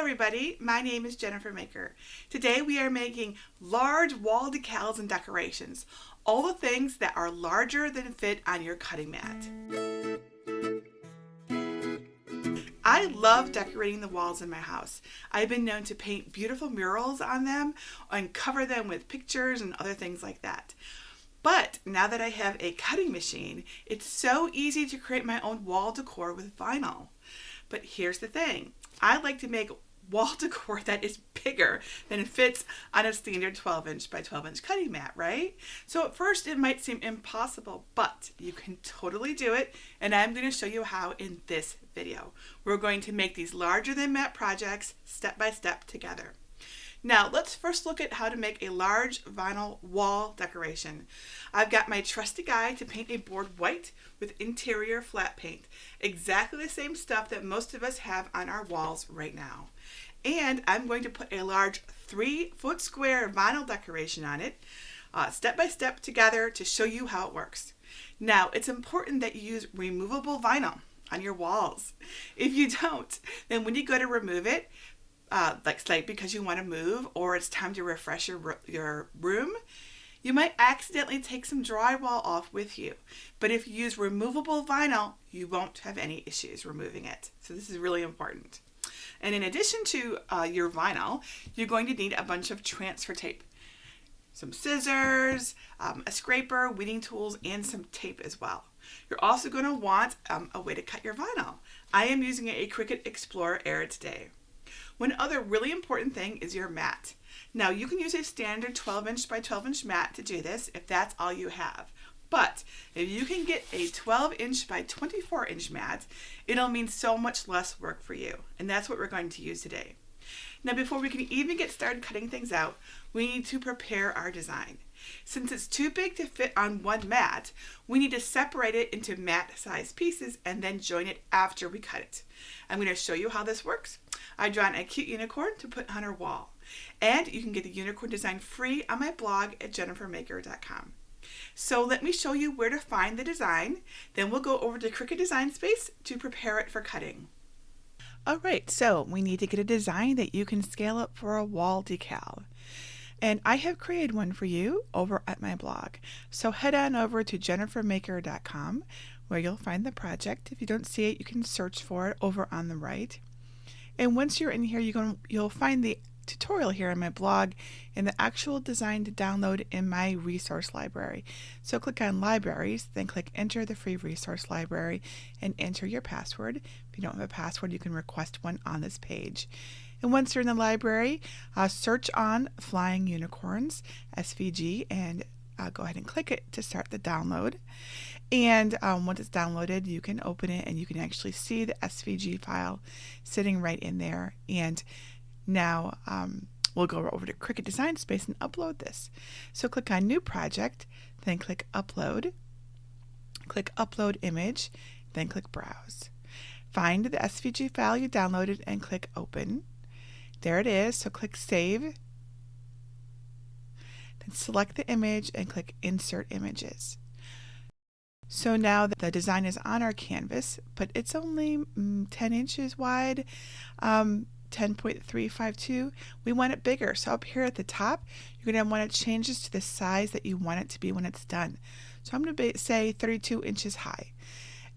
everybody, my name is Jennifer Maker. Today we are making large wall decals and decorations, all the things that are larger than fit on your cutting mat. I love decorating the walls in my house. I've been known to paint beautiful murals on them and cover them with pictures and other things like that. But now that I have a cutting machine, it's so easy to create my own wall decor with vinyl. But here's the thing. I like to make wall decor that is bigger than it fits on a standard 12-inch by 12-inch cutting mat, right? So at first it might seem impossible, but you can totally do it, and I'm going to show you how in this video. We're going to make these larger than mat projects step by step together. Now let's first look at how to make a large vinyl wall decoration. I've got my trusty guide to paint a board white with interior flat paint. Exactly the same stuff that most of us have on our walls right now. And I'm going to put a large 3-foot square vinyl decoration on it, step by step together to show you how it works. Now it's important that you use removable vinyl on your walls. If you don't, then when you go to remove it, like because you want to move or it's time to refresh your room, you might accidentally take some drywall off with you. But if you use removable vinyl, you won't have any issues removing it. So this is really important. And in addition to your vinyl, you're going to need a bunch of transfer tape, some scissors, a scraper, weeding tools, and some tape as well. You're also going to want a way to cut your vinyl. I am using a Cricut Explorer Air today. One other really important thing is your mat. Now you can use a standard 12-inch by 12-inch mat to do this if that's all you have. But if you can get a 12-inch by 24-inch mat, it'll mean so much less work for you. And that's what we're going to use today. Now before we can even get started cutting things out, we need to prepare our design. Since it's too big to fit on one mat, we need to separate it into mat-sized pieces and then join it after we cut it. I'm going to show you how this works. I've drawn a cute unicorn to put on our wall. And you can get the unicorn design free on my blog at jennifermaker.com. So let me show you where to find the design. Then we'll go over to Cricut Design Space to prepare it for cutting. Alright, so we need to get a design that you can scale up for a wall decal. And I have created one for you over at my blog. So head on over to jennifermaker.com where you'll find the project. If you don't see it, you can search for it over on the right. And once you're in here, you'll find the tutorial here on my blog and the actual design to download in my resource library. So click on Libraries, then click Enter the free resource library and enter your password. If you don't have a password, you can request one on this page. And once you're in the library, search on Flying Unicorns, SVG, and go ahead and click it to start the download. And once it's downloaded, you can open it and you can actually see the SVG file sitting right in there. And now we'll go over to Cricut Design Space and upload this. So click on New Project, then click Upload. Click Upload Image, then click Browse. Find the SVG file you downloaded and click Open. There it is, so click Save. Then select the image and click Insert Images. So now the design is on our canvas, but it's only 10 inches wide, 10.352. We want it bigger. So up here at the top, you're going to want to change this to the size that you want it to be when it's done. So I'm going to say 32 inches high.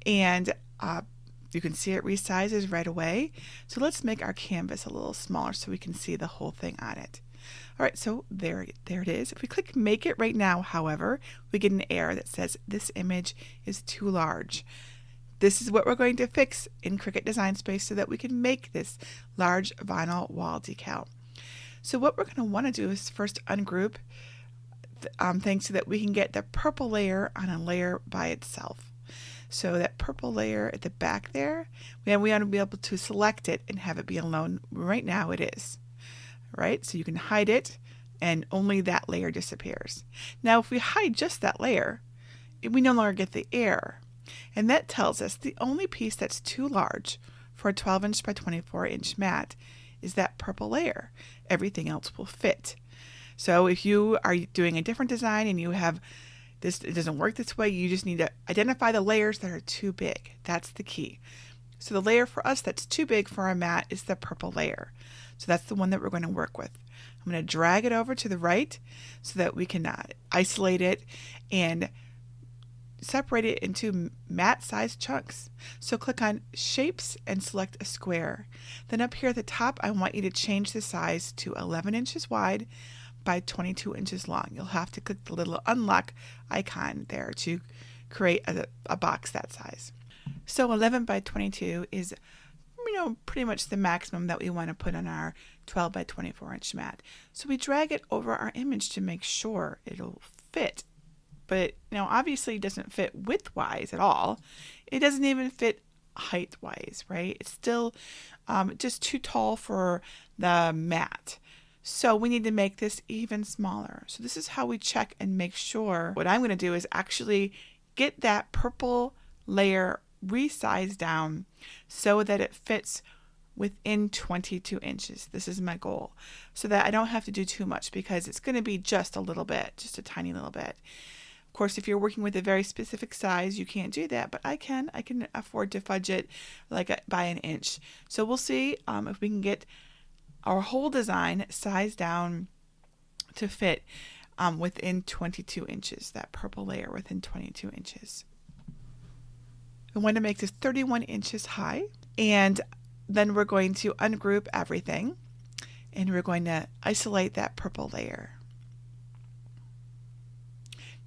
And you can see it resizes right away. So let's make our canvas a little smaller so we can see the whole thing on it. All right, so there it is. If we click Make It right now, however, we get an error that says this image is too large. This is what we're going to fix in Cricut Design Space so that we can make this large vinyl wall decal. So what we're going to want to do is first ungroup things so that we can get the purple layer on a layer by itself. So that purple layer at the back there, we want to be able to select it and have it be alone. Right now it is. Right? So you can hide it and only that layer disappears. Now if we hide just that layer, we no longer get the error. And that tells us the only piece that's too large for a 12-inch by 24-inch mat is that purple layer. Everything else will fit. So if you are doing a different design and you have this, it doesn't work this way, you just need to identify the layers that are too big. That's the key. So the layer for us that's too big for our mat is the purple layer. So that's the one that we're going to work with. I'm going to drag it over to the right so that we can isolate it and separate it into mat-sized chunks. So click on Shapes and select a square. Then up here at the top, I want you to change the size to 11 inches wide by 22 inches long. You'll have to click the little unlock icon there to create a box that size. So 11 by 22 is, pretty much the maximum that we want to put on our 12 by 24 inch mat. So we drag it over our image to make sure it'll fit. But obviously it doesn't fit width-wise at all. It doesn't even fit height-wise, right? It's still just too tall for the mat. So we need to make this even smaller. So this is how we check and make sure. What I'm going to do is actually get that purple layer resized down so that it fits within 22 inches. This is my goal, so that I don't have to do too much, because it's going to be just a little bit, just a tiny little bit. Of course, if you're working with a very specific size, you can't do that, but I can afford to fudge it by an inch. So we'll see if we can get our whole design sized down to fit within 22 inches, that purple layer within 22 inches. We want to make this 31 inches high, and then we're going to ungroup everything, and we're going to isolate that purple layer.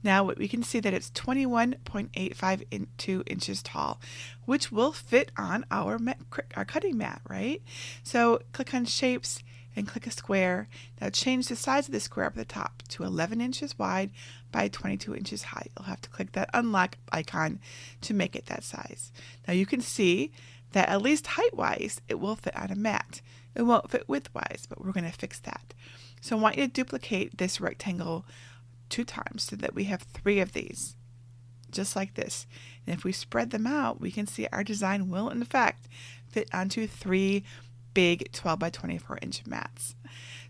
Now we can see that it's 21.852 inches tall, which will fit on our cutting mat, right? So click on Shapes and click a square. Now change the size of the square up at the top to 11 inches wide by 22 inches high. You'll have to click that unlock icon to make it that size. Now you can see that at least height-wise, it will fit on a mat. It won't fit width-wise, but we're going to fix that. So I want you to duplicate this rectangle 2 times so that we have 3 of these, just like this. And if we spread them out, we can see our design will in fact fit onto 3 big 12 by 24 inch mats.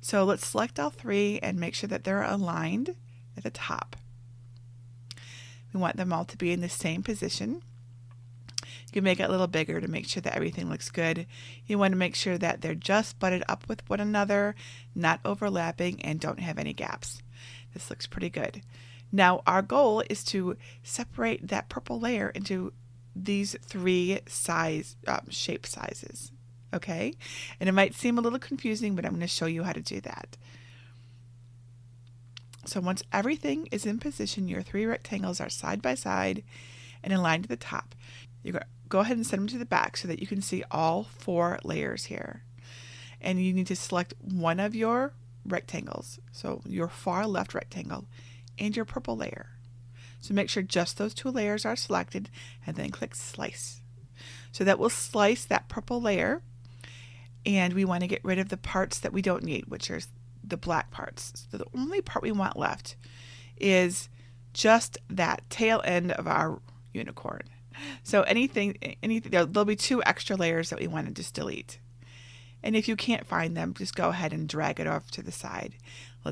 So let's select all 3 and make sure that they're aligned at the top. We want them all to be in the same position. You can make it a little bigger to make sure that everything looks good. You want to make sure that they're just butted up with one another, not overlapping, and don't have any gaps. This looks pretty good. Now our goal is to separate that purple layer into these 3 shape sizes. Okay? And it might seem a little confusing, but I'm going to show you how to do that. So once everything is in position, your 3 rectangles are side by side and aligned to the top. You're going to go ahead and send them to the back so that you can see all 4 layers here. And you need to select one of your rectangles, so your far left rectangle, and your purple layer. So make sure just those 2 layers are selected, and then click Slice. So that will slice that purple layer, and we want to get rid of the parts that we don't need, which are the black parts. So the only part we want left is just that tail end of our unicorn. So anything there'll be 2 extra layers that we want to just delete. And if you can't find them, just go ahead and drag it off to the side,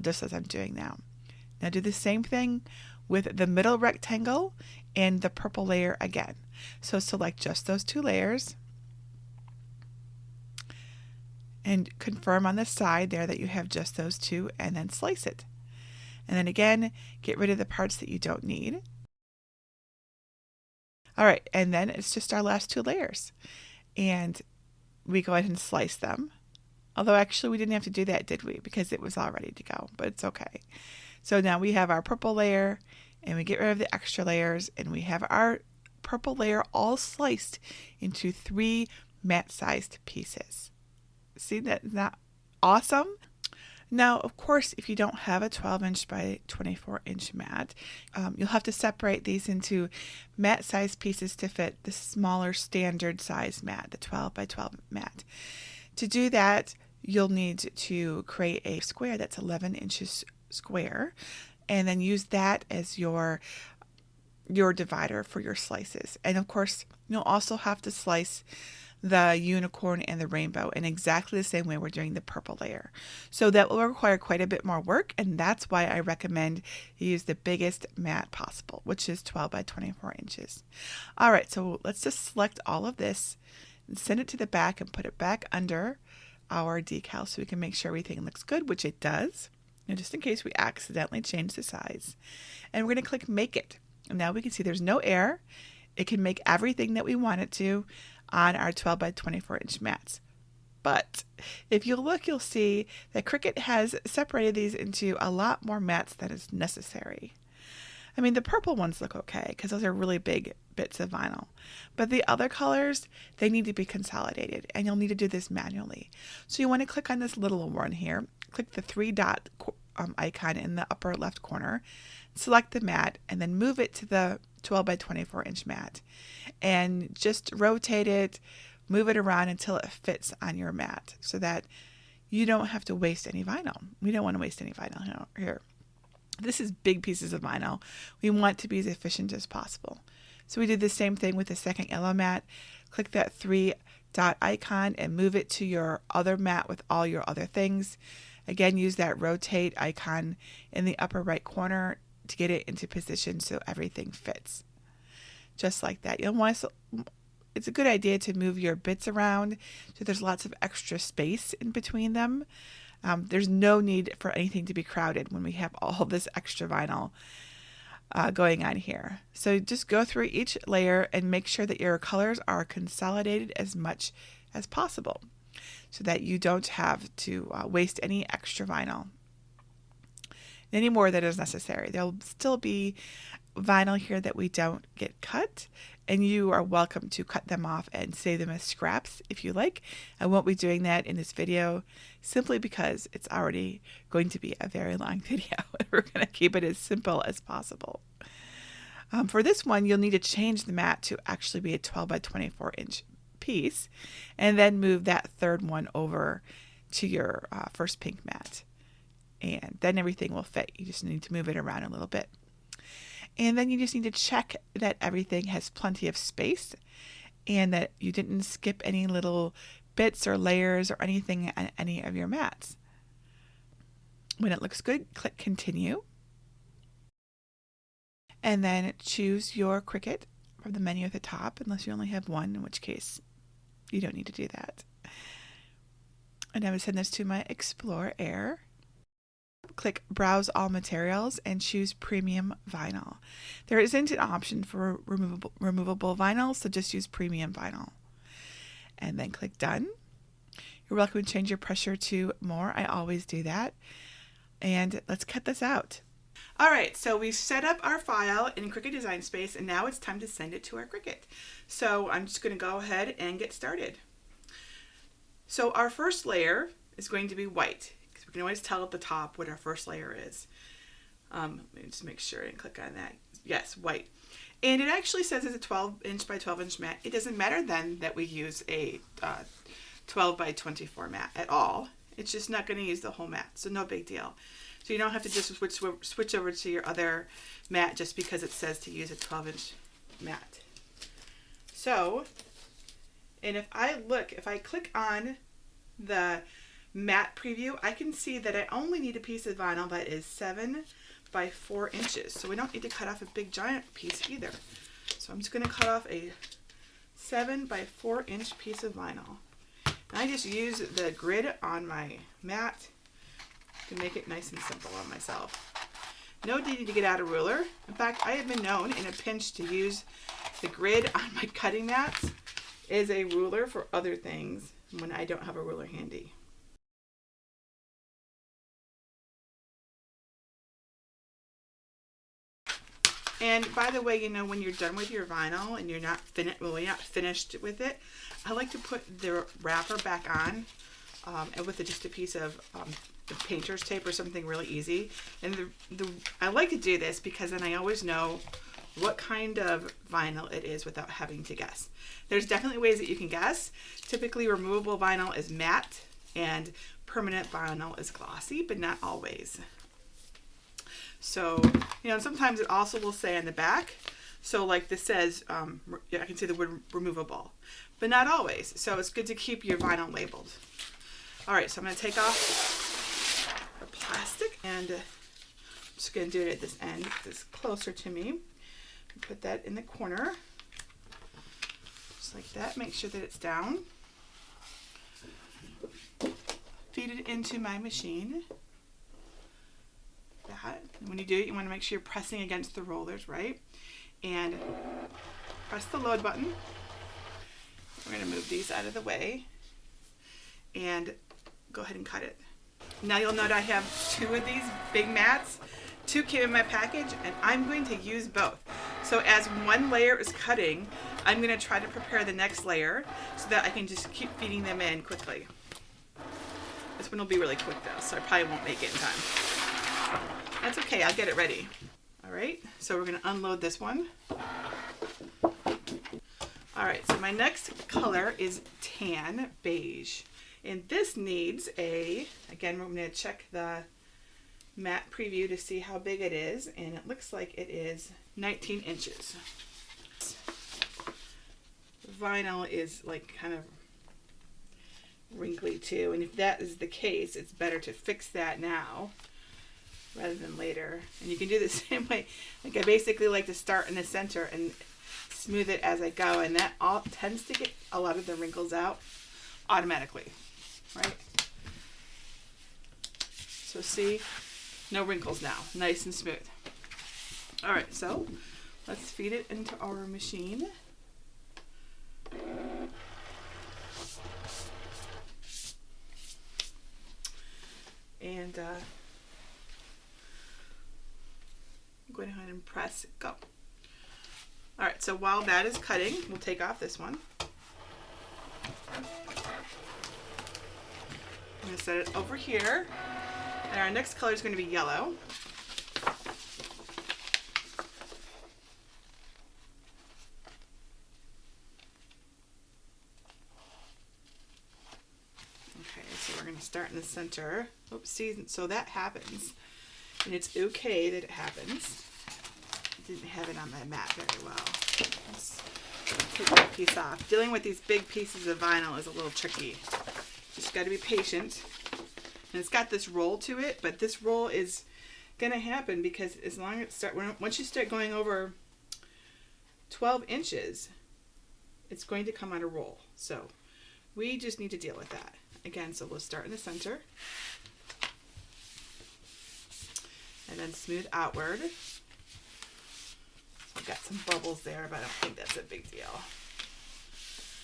just as I'm doing now. Now do the same thing with the middle rectangle and the purple layer again. So select just those 2 layers and confirm on the side there that you have just those 2, and then slice it. And then again, get rid of the parts that you don't need. All right, and then it's just our last 2 layers. And we go ahead and slice them. Although actually we didn't have to do that, did we? Because it was all ready to go, but it's okay. So now we have our purple layer, and we get rid of the extra layers, and we have our purple layer all sliced into 3 mat-sized pieces. See, that's not awesome? Now, of course, if you don't have a 12-inch by 24-inch mat, you'll have to separate these into mat-sized pieces to fit the smaller standard size mat, the 12 by 12 mat. To do that, you'll need to create a square that's 11 inches square, and then use that as your divider for your slices. And of course, you'll also have to slice the unicorn and the rainbow in exactly the same way we're doing the purple layer. So that will require quite a bit more work, and that's why I recommend you use the biggest mat possible, which is 12 by 24 inches. All right, so let's just select all of this and send it to the back and put it back under our decal so we can make sure everything looks good, which it does. And just in case we accidentally change the size. And we're going to click Make It. And now we can see there's no error. It can make everything that we want it to on our 12 by 24 inch mats. But if you look, you'll see that Cricut has separated these into a lot more mats than is necessary. I mean, the purple ones look okay because those are really big bits of vinyl. But the other colors, they need to be consolidated, and you'll need to do this manually. So you want to click on this little one here. Click the 3-dot icon in the upper left corner. Select the mat, and then move it to the 12 by 24 inch mat. And just rotate it, move it around until it fits on your mat so that you don't have to waste any vinyl. We don't want to waste any vinyl here. This is big pieces of vinyl. We want to be as efficient as possible. So we did the same thing with the second yellow mat. Click that 3-dot icon and move it to your other mat with all your other things. Again, use that rotate icon in the upper right corner to get it into position so everything fits. Just like that. You'll want to, it's a good idea to move your bits around so there's lots of extra space in between them. There's no need for anything to be crowded when we have all this extra vinyl going on here. So just go through each layer and make sure that your colors are consolidated as much as possible so that you don't have to waste any extra vinyl. Any more that is necessary. There'll still be vinyl here that we don't get cut, and you are welcome to cut them off and save them as scraps if you like. I won't be doing that in this video simply because it's already going to be a very long video. We're going to keep it as simple as possible. For this one, you'll need to change the mat to actually be a 12 by 24 inch piece, and then move that third one over to your first pink mat. And then everything will fit. You just need to move it around a little bit. And then you just need to check that everything has plenty of space and that you didn't skip any little bits or layers or anything on any of your mats. When it looks good, click Continue. And then choose your Cricut from the menu at the top, unless you only have one, in which case you don't need to do that. And I would send this to my Explore Air. Click Browse All Materials and choose Premium Vinyl. There isn't an option for removable vinyl, so just use Premium Vinyl. And then click Done. You're welcome to change your pressure to more. I always do that. And let's cut this out. All right, so we've set up our file in Cricut Design Space, and now it's time to send it to our Cricut. So I'm just going to go ahead and get started. So our first layer is going to be white. We can always tell at the top what our first layer is. Let me just make sure and click on that. Yes, white. And it actually says it's a 12 inch by 12 inch mat. It doesn't matter then that we use a 12 by 24 mat at all. It's just not going to use the whole mat, so no big deal. So you don't have to just switch over to your other mat just because it says to use a 12 inch mat. So, and if I click on the mat preview, I can see that I only need a piece of vinyl that is 7 by 4 inches. So we don't need to cut off a big giant piece either. So I'm just going to cut off a 7 by 4 inch piece of vinyl. And I just use the grid on my mat to make it nice and simple on myself. No need to get out a ruler. In fact, I have been known in a pinch to use the grid on my cutting mats as a ruler for other things when I don't have a ruler handy. And by the way, you know, when you're done with your vinyl and you're not finished with it, I like to put the wrapper back on and with just a piece of painter's tape or something really easy. And I like to do this because then I always know what kind of vinyl it is without having to guess. There's definitely ways that you can guess. Typically, removable vinyl is matte and permanent vinyl is glossy, but not always. So, you know, sometimes it also will say on the back, so like this says, I can see the word removable, but not always. So it's good to keep your vinyl labeled. All right, so I'm going to take off the plastic and I'm just going to do it at this end because it's closer to me. Put that in the corner, just Just like that. Make sure that it's down. Feed it into my machine. That. And when you do it, you want to make sure you're pressing against the rollers, right? And press the load button. We're going to move these out of the way and go ahead and cut it. Now you'll note I have 2 of these big mats. 2 came in my package, and I'm going to use both. So as one layer is cutting, I'm going to try to prepare the next layer so that I can just keep feeding them in quickly. This one will be really quick though, so I probably won't make it in time. That's okay, I'll get it ready. All right, so we're going to unload this one. All right, so my next color is tan beige. And this needs again, we're going to check the matte preview to see how big it is. And it looks like it is 19 inches. Vinyl is like kind of wrinkly too. And if that is the case, it's better to fix that now rather than later. And you can do the same way. Like I basically like to start in the center and smooth it as I go. And that all tends to get a lot of the wrinkles out automatically. Right? So see, no wrinkles now, nice and smooth. All right, so let's feed it into our machine. And go ahead and press go. All right, so while that is cutting, we'll take off this one. I'm going to set it over here, and our next color is going to be yellow. Okay, so we're going to start in the center. Oops, see, so that happens, and it's okay that it happens. I didn't have it on my mat very well. Let's take that piece off. Dealing with these big pieces of vinyl is a little tricky. Just got to be patient. And it's got this roll to it, but this roll is going to happen because as long as once you start going over 12 inches, it's going to come on a roll. So we just need to deal with that. Again, so we'll start in the center and then smooth outward. So I've got some bubbles there, but I don't think that's a big deal.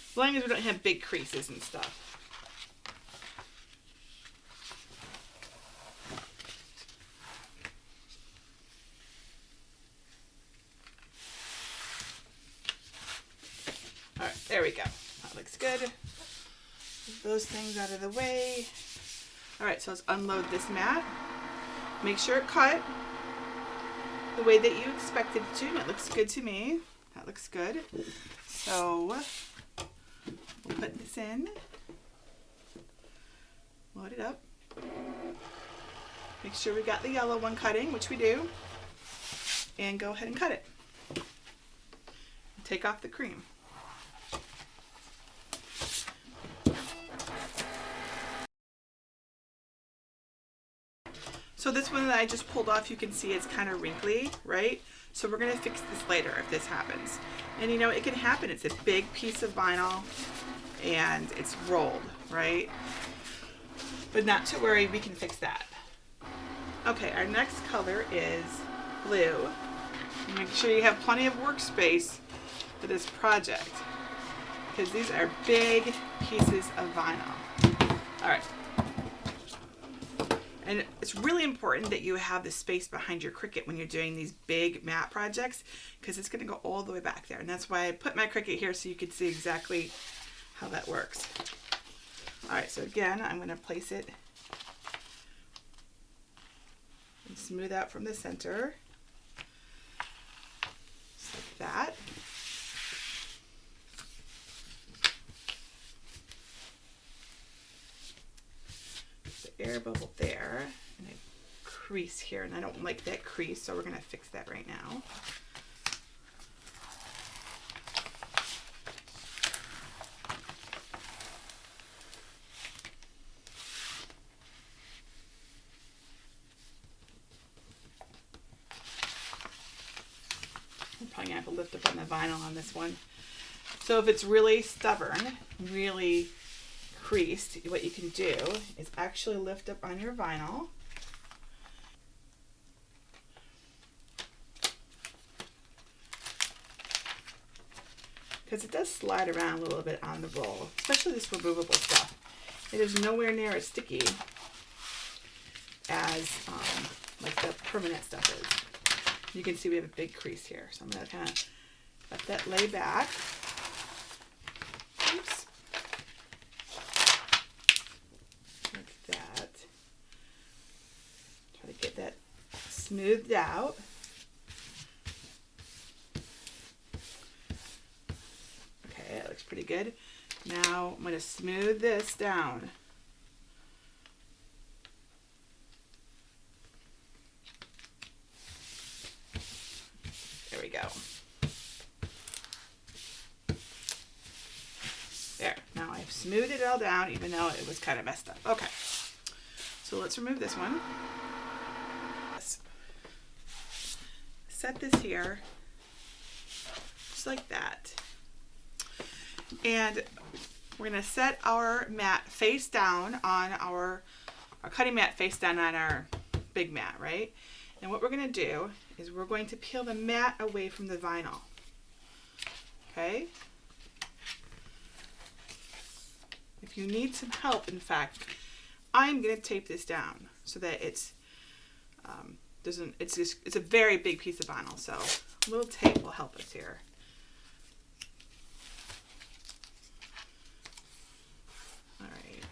As long as we don't have big creases and stuff. All right, there we go. That looks good. Move those things out of the way. All right, so let's unload this mat. Make sure it cut the way that you expected it to, and it looks good to me. That looks good. So we'll put this in, load it up. Make sure we got the yellow one cutting, which we do, and go ahead and cut it. Take off the cream. So this one that I just pulled off, you can see it's kind of wrinkly, right? So we're going to fix this later if this happens. And you know, it can happen. It's a big piece of vinyl and it's rolled, right? But not to worry, we can fix that. Okay, our next color is blue. Make sure you have plenty of workspace for this project because these are big pieces of vinyl. All right. And it's really important that you have the space behind your Cricut when you're doing these big matte projects because it's going to go all the way back there. And that's why I put my Cricut here so you could see exactly how that works. All right, so again, I'm going to place it and smooth out from the center. Just like that. Air bubble there and a crease here, and I don't like that crease, so we're going to fix that right now. I'm probably going to have to lift up on the vinyl on this one. So if it's really stubborn, really creased, what you can do is actually lift up on your vinyl. Because it does slide around a little bit on the roll, especially this removable stuff. It is nowhere near as sticky as like the permanent stuff is. You can see we have a big crease here, so I'm going to kind of let that lay back. Oops. Like that. Try to get that smoothed out. Okay, that looks pretty good. Now I'm going to smooth this down. There we go. There. Now I've smoothed it all down, even though it was kind of messed up. Okay. So let's remove this one. Set this here, just like that. And we're going to set our mat face down on our cutting mat face down on our big mat, right? And what we're going to do is we're going to peel the mat away from the vinyl. Okay? If you need some help, in fact, I'm going to tape this down so that it's it's a very big piece of vinyl, so a little tape will help us here. All right.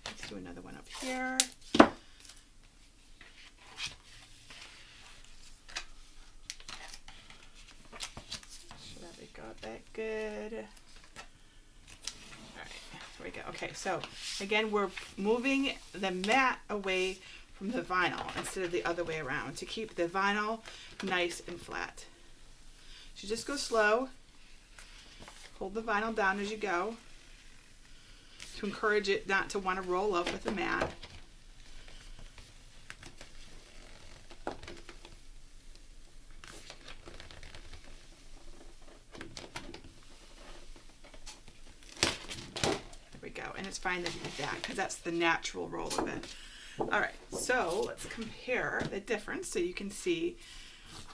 Let's do another one up here. Should we got that good? There we go. Okay, so again, we're moving the mat away from the vinyl instead of the other way around to keep the vinyl nice and flat. So just go slow. Hold the vinyl down as you go to encourage it not to want to roll up with the mat. And it's fine to do that because that's the natural roll of it. All right, so let's compare the difference so you can see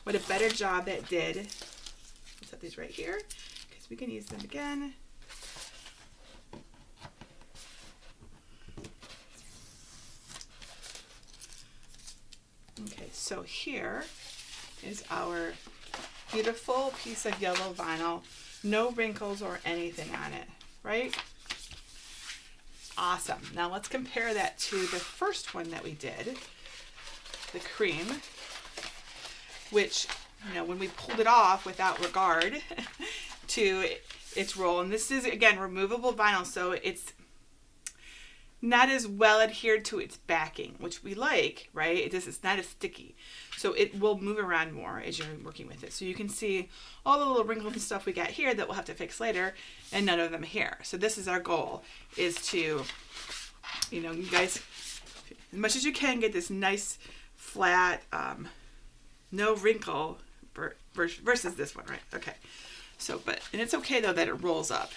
what a better job that did. I'll set these right here because we can use them again. Okay, so here is our beautiful piece of yellow vinyl. No wrinkles or anything on it, right? Awesome. Now let's compare that to the first one that we did, the cream, which, you know, when we pulled it off without regard to its roll, and this is, again, removable vinyl, so it's not as well adhered to its backing, which we like, right? It's not as sticky. So it will move around more as you're working with it. So you can see all the little wrinkles and stuff we got here that we'll have to fix later, and none of them here. So this is our goal, is to, you know, you guys, as much as you can, get this nice, flat, no wrinkle versus this one, right? Okay. So, and it's okay though that it rolls up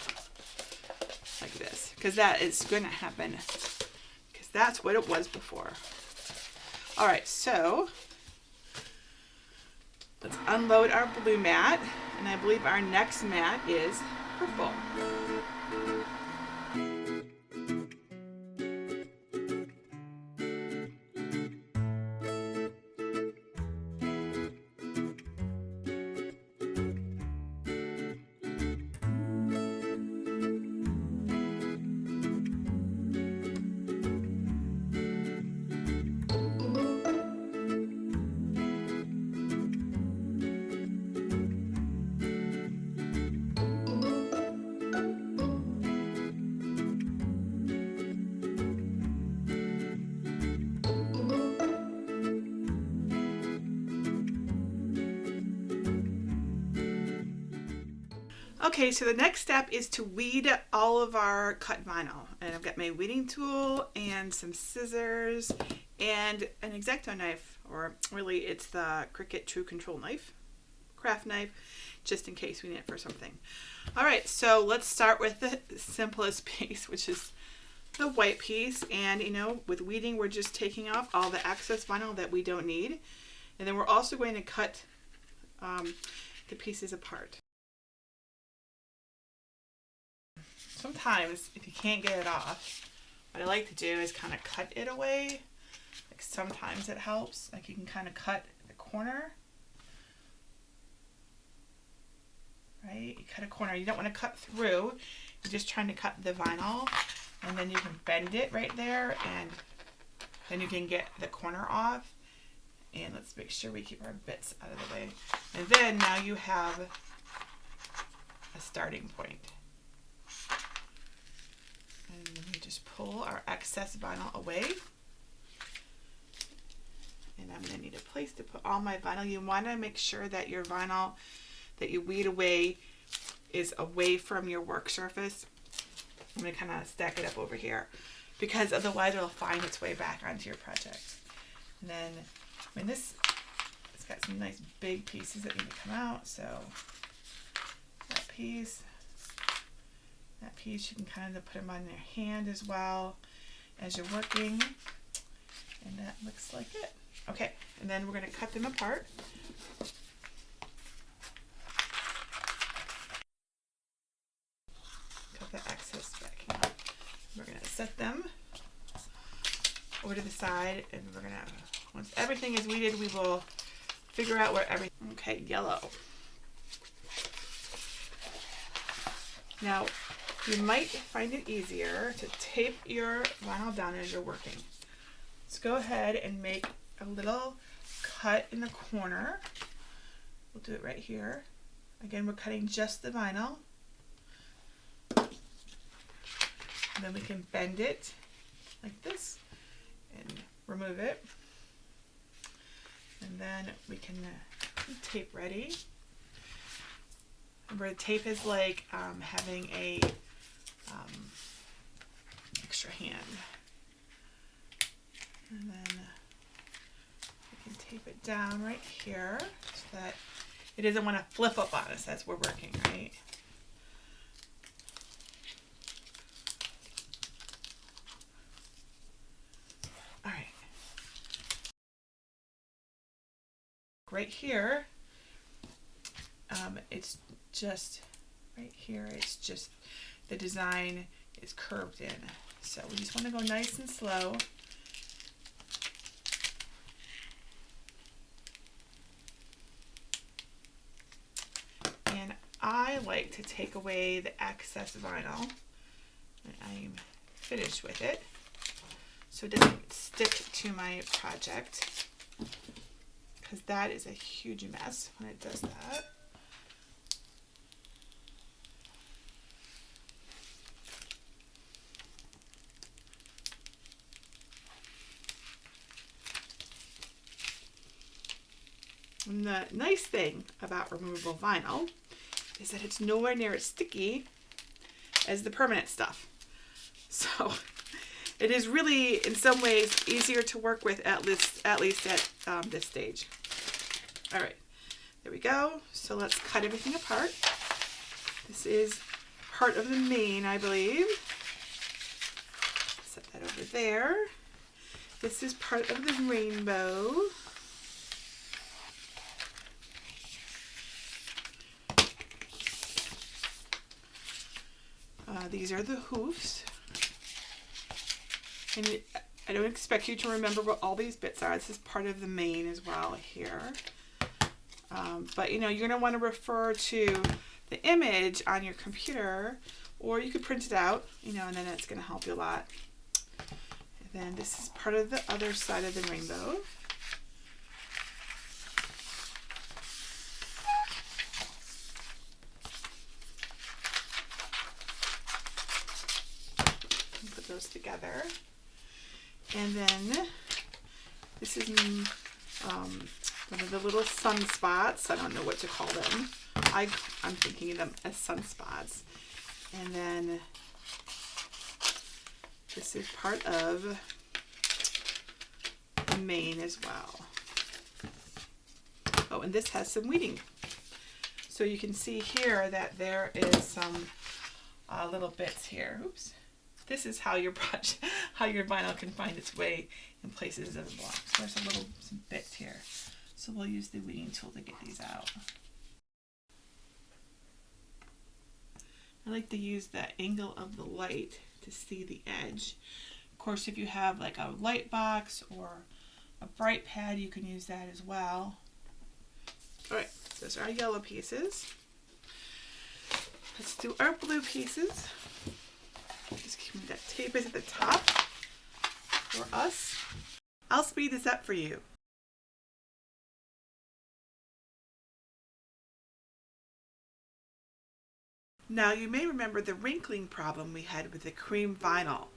like this, because that is going to happen, because that's what it was before. All right, so let's unload our blue mat, and I believe our next mat is purple. Okay, so the next step is to weed all of our cut vinyl. And I've got my weeding tool and some scissors and an X-Acto knife, or really it's the Cricut True Control knife. craft knife just in case we need it for something. All right, so let's start with the simplest piece, which is the white piece. And you know, with weeding, we're just taking off all the excess vinyl that we don't need. And then we're also going to cut the pieces apart. Sometimes if you can't get it off, what I like to do is kind of cut it away. Like sometimes it helps. Like you can kind of cut the corner. Right? You cut a corner. You don't want to cut through. You're just trying to cut the vinyl. And then you can bend it right there. And then you can get the corner off. And let's make sure we keep our bits out of the way. And then now you have a starting point. And then we just pull our excess vinyl away. And I'm going to need a place to put all my vinyl. You want to make sure that your vinyl that you weed away is away from your work surface. I'm going to kind of stack it up over here because otherwise it'll find its way back onto your project. And then, I mean, it's got some nice big pieces that need to come out. So that piece, you can kind of put them on your hand as well as you're working. And that looks like it. Okay, and then we're going to cut them apart. Cut the excess back here. We're going to set them over to the side, and we're going to, once everything is weeded, we will figure out where everything, okay, yellow. Now, you might find it easier to tape your vinyl down as you're working. Let's go ahead and make a little cut in the corner. We'll do it right here. Again, we're cutting just the vinyl. And then we can bend it like this and remove it. And then we can tape ready. Remember, tape is like having a extra hand. And then we can tape it down right here so that it doesn't want to flip up on us as we're working, right? All right. Right here, it's just right here, it's just the design is curved in. So we just want to go nice and slow. And I like to take away the excess vinyl when I'm finished with it so it doesn't stick to my project, because that is a huge mess when it does that. And the nice thing about removable vinyl is that it's nowhere near as sticky as the permanent stuff. So it is really, in some ways, easier to work with, at least at this stage. All right, there we go. So let's cut everything apart. This is part of the mane, I believe. Set that over there. This is part of the rainbow. These are the hoofs. And I don't expect you to remember what all these bits are. This is part of the mane as well here. But you know, you're going to want to refer to the image on your computer, or you could print it out, you know, and then it's going to help you a lot. And then this is part of the other side of the rainbow. Put those together. And then this is one of the little sunspots. I don't know what to call them. I'm thinking of them as sunspots. And then this is part of the mane as well. Oh, and this has some weeding. So you can see here that there is some little bits here. Oops. This is how your brush, how your vinyl can find its way in places it doesn't belong. So there's some bits here. So we'll use the weeding tool to get these out. I like to use the angle of the light to see the edge. Of course, if you have like a light box or a bright pad, you can use that as well. All right, those are our yellow pieces. Let's do our blue pieces. Just keep that tape is at the top for us. I'll speed this up for you. Now you may remember the wrinkling problem we had with the cream vinyl.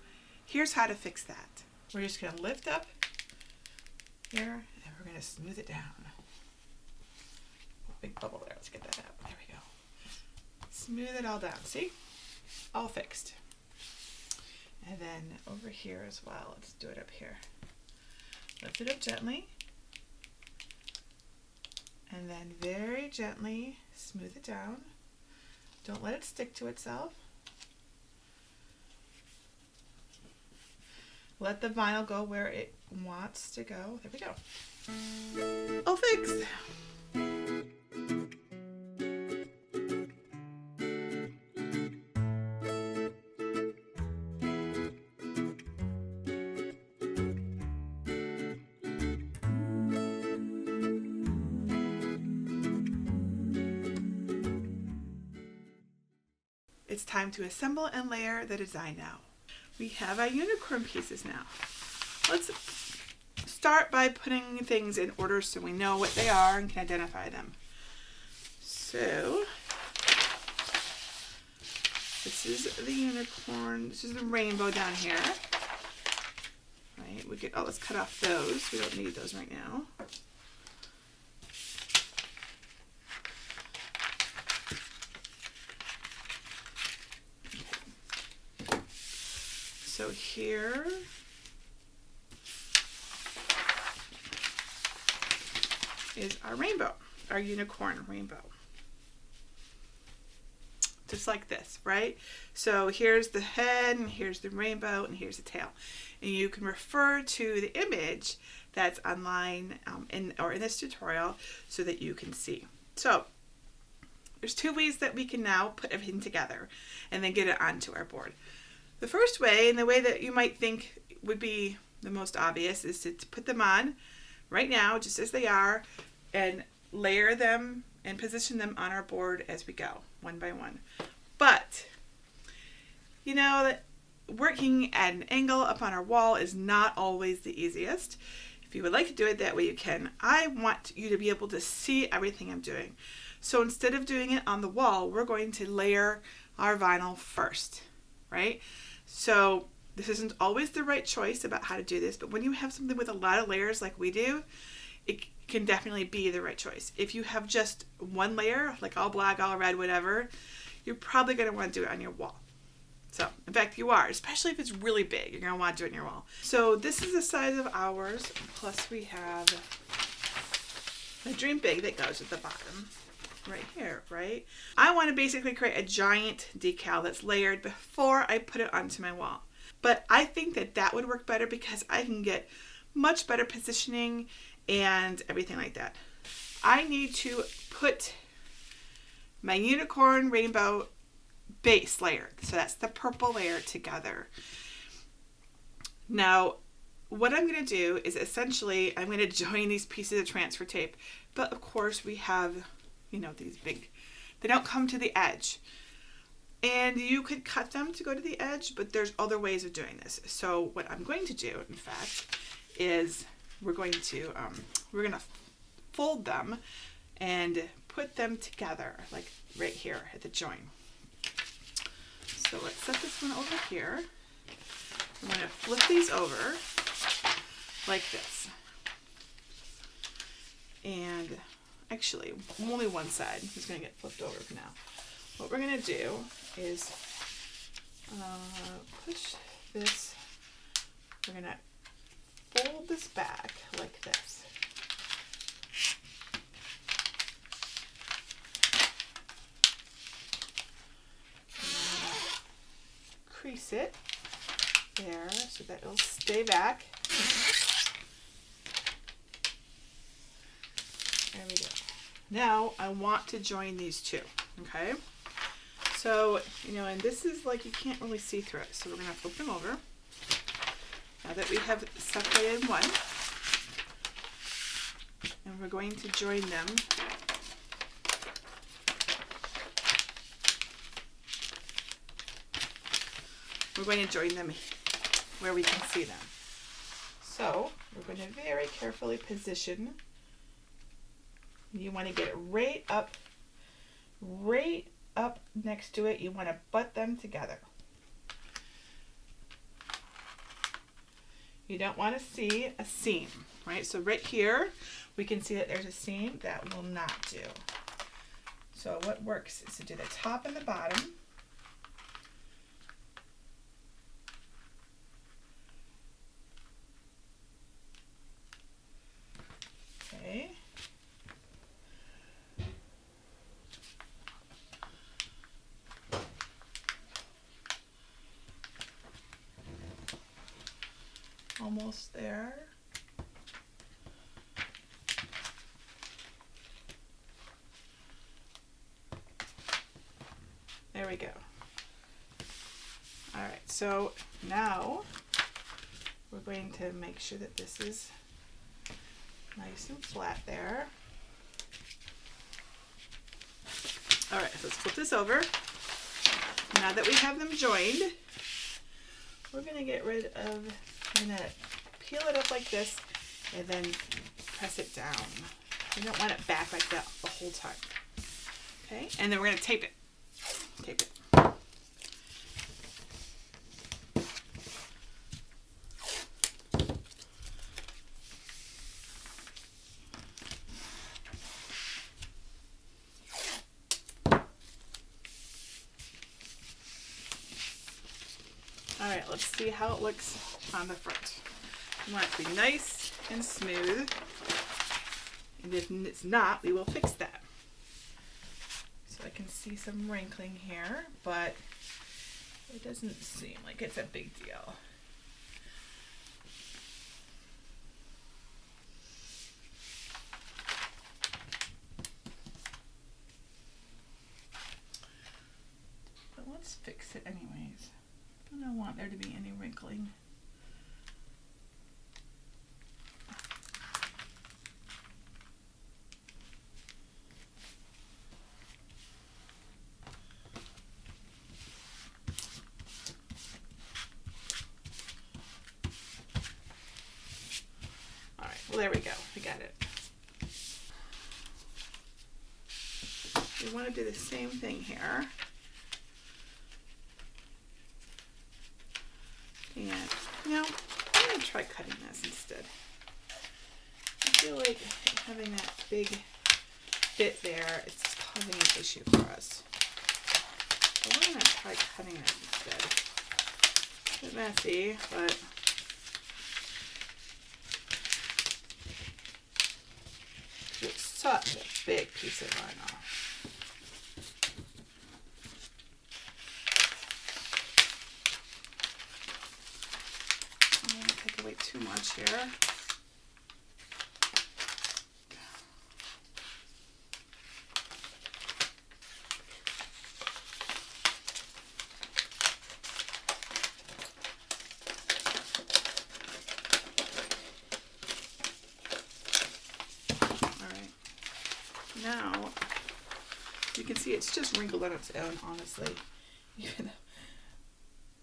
Here's how to fix that. We're just going to lift up here and we're going to smooth it down. Big bubble there. Let's get that out. There we go. Smooth it all down. See? All fixed. And then over here as well. Let's do it up here. Lift it up gently. And then very gently smooth it down. Don't let it stick to itself. Let the vinyl go where it wants to go. There we go. All fixed. It's time to assemble and layer the design now. We have our unicorn pieces now. Let's start by putting things in order so we know what they are and can identify them. So, this is the unicorn, this is the rainbow down here. Right, let's cut off those. We don't need those right now. So here is our rainbow, our unicorn rainbow. Just like this, right? So here's the head, and here's the rainbow, and here's the tail. And you can refer to the image that's online in this tutorial so that you can see. So there's two ways that we can now put everything together and then get it onto our board. The first way, and the way that you might think would be the most obvious, is to put them on right now, just as they are, and layer them and position them on our board as we go, one by one. But, you know, that working at an angle up on our wall is not always the easiest. If you would like to do it that way, you can. I want you to be able to see everything I'm doing. So instead of doing it on the wall, we're going to layer our vinyl first, right? So this isn't always the right choice about how to do this, but when you have something with a lot of layers like we do, it can definitely be the right choice. If you have just one layer, like all black, all red, whatever, you're probably going to want to do it on your wall. So, in fact, you are, especially if it's really big, you're going to want to do it on your wall. So this is the size of ours, plus we have the Dream Big that goes at the bottom. Right here, right? I want to basically create a giant decal that's layered before I put it onto my wall. But I think that would work better because I can get much better positioning and everything like that. I need to put my unicorn rainbow base layer, so that's the purple layer, together. Now, what I'm going to do is essentially I'm going to join these pieces of transfer tape, but of course we have, you know, these big, they don't come to the edge. And you could cut them to go to the edge, but there's other ways of doing this. So what I'm going to do, in fact, is we're going to fold them and put them together, like right here at the join. So let's set this one over here. I'm going to flip these over like this. And actually, only one side is going to get flipped over for now. What we're going to do is push this, we're going to fold this back like this. crease it there so that it'll stay back. There we go. Now I want to join these two, okay? So, and this is like you can't really see through it. So we're going to flip them over. Now that we have separated one, and we're going to join them. We're going to join them where we can see them. So we're going to very carefully position. You want to get it right up next to it. You want to butt them together. You don't want to see a seam, right? So right here, we can see that there's a seam. That will not do. So what works is to do the top and the bottom. Okay. Almost there. There we go. All right, so now we're going to make sure that this is nice and flat there. All right, so let's flip this over. Now that we have them joined, we're going to get rid of, I'm going to peel it up like this and then press it down. You don't want it back like that the whole time. Okay, and then we're going to tape it. Tape it. All right, let's see how it looks on the front. You want it to be nice and smooth. And if it's not, we will fix that. So I can see some wrinkling here, but it doesn't seem like it's a big deal. But let's fix it anyways. I don't want there to be any wrinkling. All right, well there we go, we got it. We want to do the same thing here. And I'm going to try cutting this instead. I feel like having that big bit there is causing an issue for us. So we're going to try cutting it instead. A bit messy, but it's such a big piece of vinyl. Way too much here. All right. Now you can see it's just wrinkled on its own, honestly.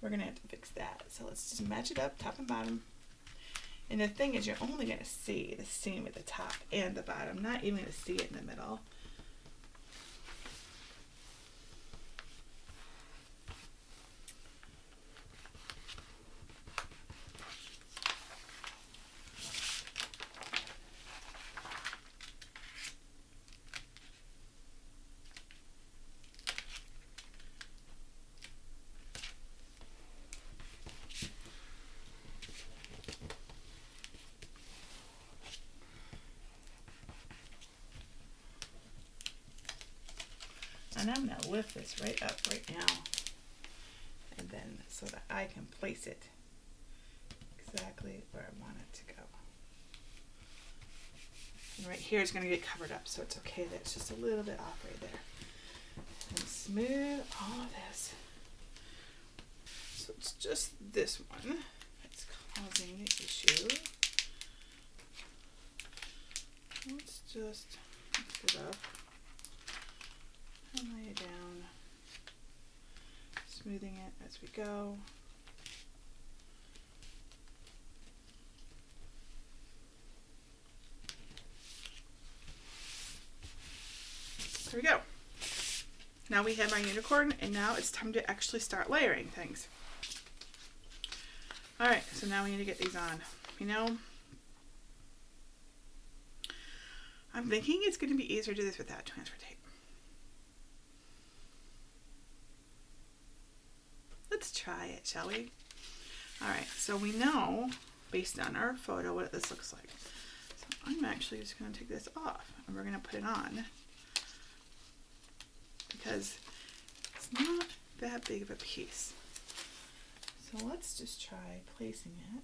We're gonna have to fix that. So let's just match it up, top and bottom. And the thing is, you're only going to see the seam at the top and the bottom, not even going to see it in the middle. And I'm going to lift this right up right now and then so that I can place it exactly where I want it to go. And right here is going to get covered up, so it's okay that it's just a little bit off right there. And smooth all of this. So it's just this one that's causing the issue. Let's just mix it up and lay it down, smoothing it as we go. There we go. Now we have my unicorn, and now it's time to actually start layering things. Alright, so now we need to get these on. You know, I'm thinking it's going to be easier to do this without transfer tape. Let's try it, shall we? Alright, so we know, based on our photo, what this looks like. So I'm actually just going to take this off, and we're going to put it on, because it's not that big of a piece. So let's just try placing it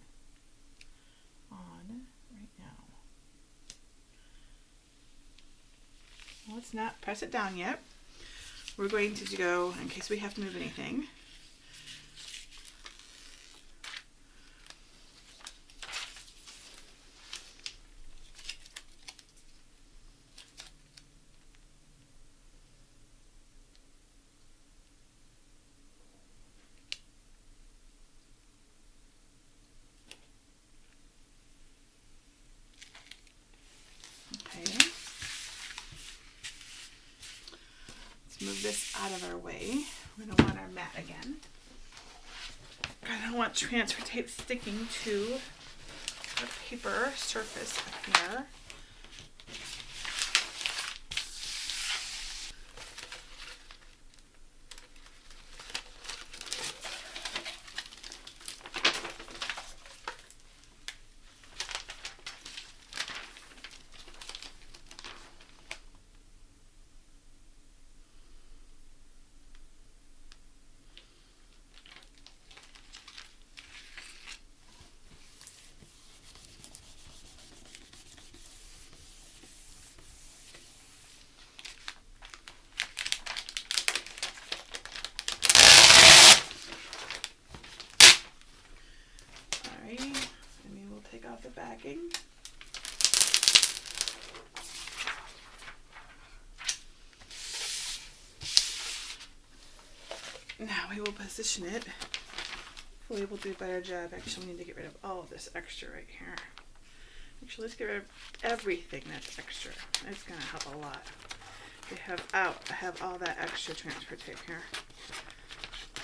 on right now. Let's not press it down yet. We're going to go, in case we have to move anything, move this out of our way. We're going to want our mat again. I don't want transfer tape sticking to our paper surface up here. Off the backing. Now we will position it. Hopefully we'll do a better job. Actually, we need to get rid of all of this extra right here. Actually, let's get rid of everything that's extra. It's going to help a lot. I have all that extra transfer tape here.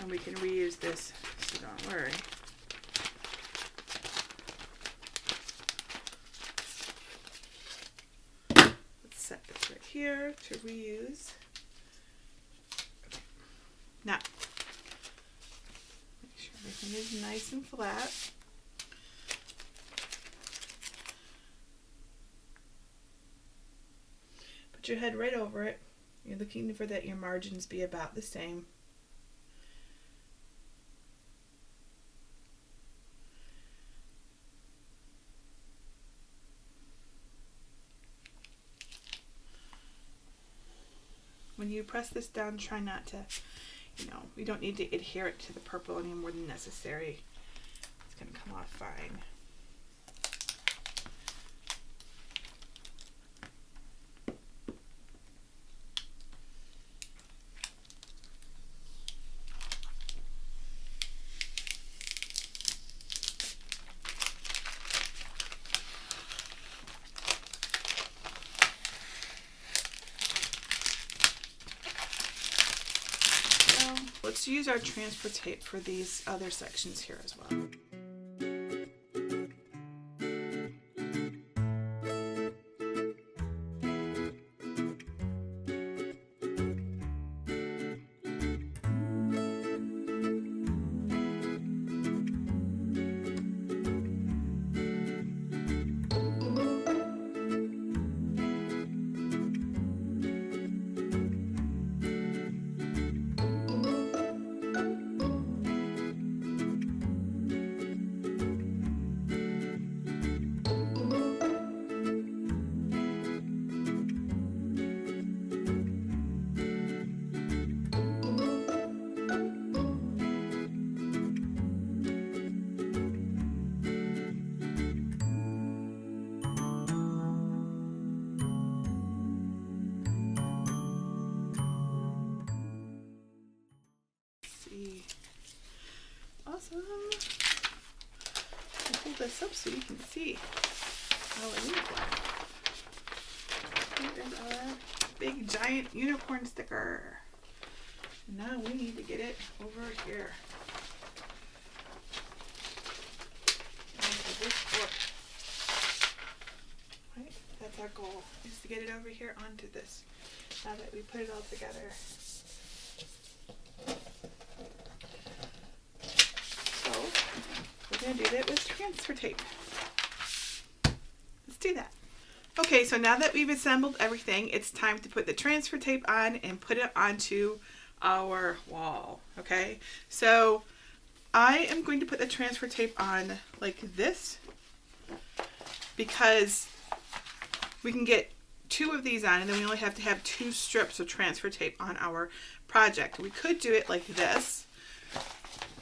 And we can reuse this, so don't worry. Set this right here to reuse. Okay. Now, make sure everything is nice and flat. Put your head right over it. You're looking for that your margins be about the same. When you press this down, try not to, we don't need to adhere it to the purple any more than necessary. It's going to come off fine. Let's use our transfer tape for these other sections here as well. I'll hold this up so you can see our unicorn. There's our big giant unicorn sticker. Now we need to get it over here. Onto this board. Right? That's our goal, is to get it over here onto this. Now that we put it all together. So we're going to do that with transfer tape. Let's do that. Okay, so now that we've assembled everything, it's time to put the transfer tape on and put it onto our wall. Okay, so I am going to put the transfer tape on like this because we can get 2 of these on and then we only have to have 2 strips of transfer tape on our project. We could do it like this,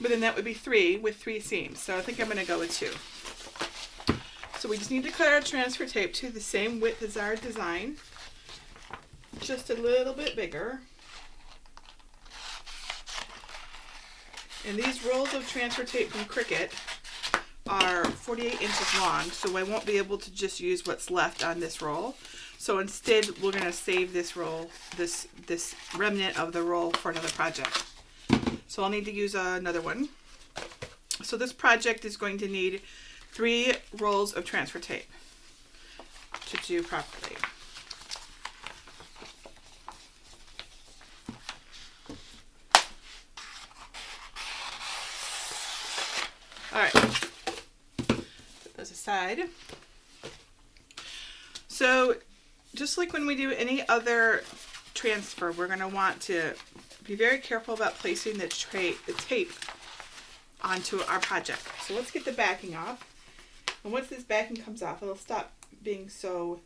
but then that would be 3 with 3 seams. So I think I'm going to go with 2. So we just need to cut our transfer tape to the same width as our design, just a little bit bigger. And these rolls of transfer tape from Cricut are 48 inches long, so I won't be able to just use what's left on this roll. So instead, we're going to save this roll, this remnant of the roll for another project. So I'll need to use another one. So this project is going to need 3 rolls of transfer tape to do properly. All right, put those aside. So just like when we do any other transfer, we're going to want to be very careful about placing the tape onto our project. So let's get the backing off. And once this backing comes off, it'll stop being so